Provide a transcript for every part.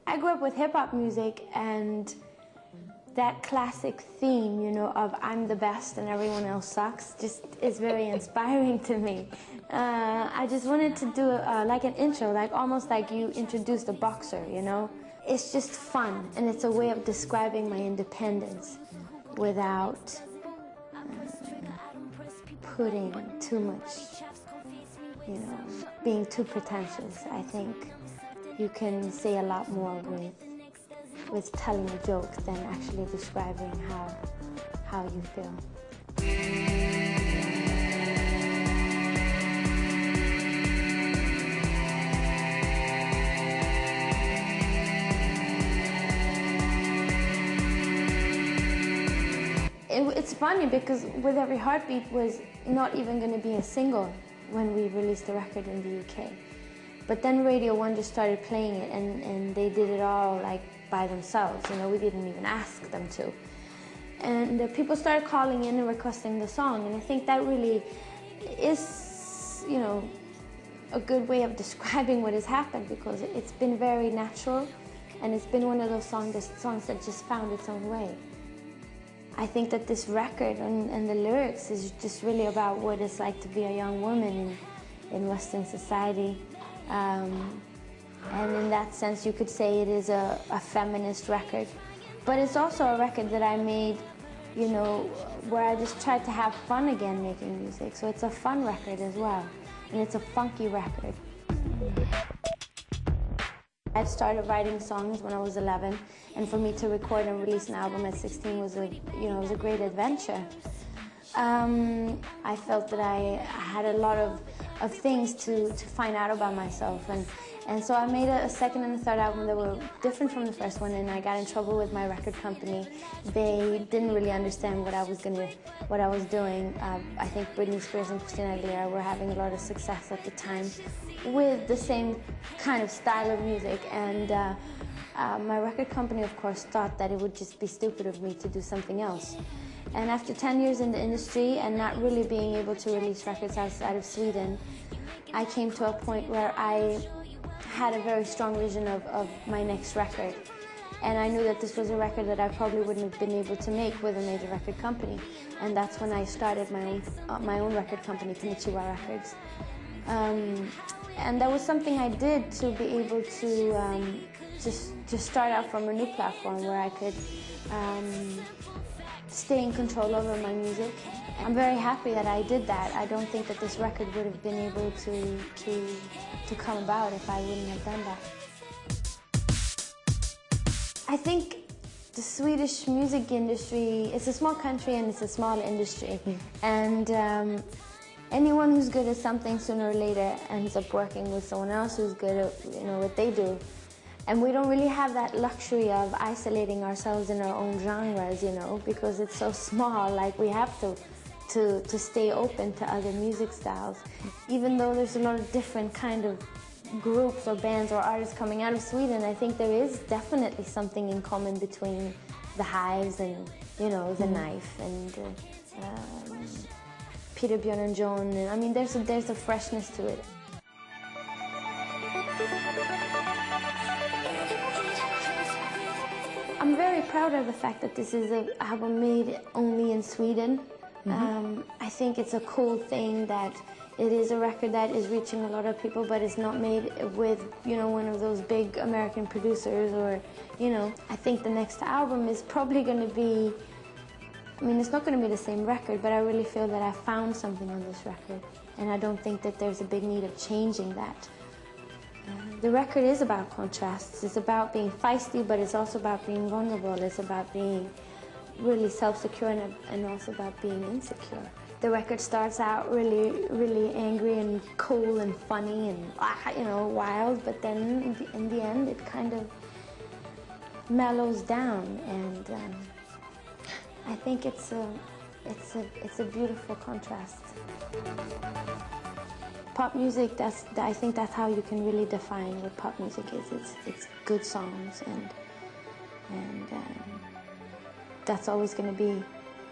I grew up with hip-hop music, and that classic theme, you know, of I'm the best and everyone else sucks, just is very inspiring to me. I just wanted to do like an intro, like almost like you introduced a boxer, you know? It's just fun, and it's a way of describing my independence without putting too much, you know, being too pretentious. I think you can say a lot more with telling a joke than actually describing how you feel. It's funny because With Every Heartbeat was not even going to be a single when we released the record in the UK. But then Radio 1 just started playing it, and they did it all like by themselves, you know, we didn't even ask them to. And people started calling in and requesting the song, and I think that really is, you know, a good way of describing what has happened, because it's been very natural, and it's been one of those songs that just found its own way. I think that this record and the lyrics is just really about what it's like to be a young woman in Western society. And in that sense, you could say it is a feminist record. But it's also a record that I made, you know, where I just tried to have fun again making music. So it's a fun record as well, and it's a funky record. I started writing songs when I was 11, and for me to record and release an album at 16 was it was a great adventure. I felt that I had a lot of things to find out about myself, and so I made a second and a third album that were different from the first one, and I got in trouble with my record company. They didn't really understand what I was doing. I think Britney Spears and Christina Aguilera were having a lot of success at the time with the same kind of style of music, and my record company, of course, thought that it would just be stupid of me to do something else. And after 10 years in the industry and not really being able to release records outside of Sweden, I came to a point where I had a very strong vision of my next record. And I knew that this was a record that I probably wouldn't have been able to make with a major record company. And that's when I started my own record company, Konnichiwa Records. And that was something I did to be able to just start out from a new platform where I could stay in control over my music. I'm very happy that I did that. I don't think that this record would have been able to come about if I wouldn't have done that. I think the Swedish music industry, it's a small country and it's a small industry. And anyone who's good at something sooner or later ends up working with someone else who's good at what they do. And we don't really have that luxury of isolating ourselves in our own genres, because it's so small. Like, we have to stay open to other music styles. Even though there's a lot of different kind of groups or bands or artists coming out of Sweden, I think there is definitely something in common between the Hives and, the Knife and Peter, Björn and John. I mean, there's a freshness to it. I'm very proud of the fact that this is an album made only in Sweden. I think it's a cool thing that it is a record that is reaching a lot of people, but it's not made with, one of those big American producers or, I think the next album is probably going to be, it's not going to be the same record, but I really feel that I found something on this record, and I don't think that there's a big need of changing that. The record is about contrasts. It's about being feisty, but it's also about being vulnerable. It's about being really self-secure and also about being insecure. The record starts out really, really angry and cool and funny and, wild, but then in the end it kind of mellows down, and I think it's a beautiful contrast. Pop music, I think that's how you can really define what pop music is. It's good songs, and and that's always going to be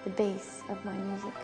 the base of my music.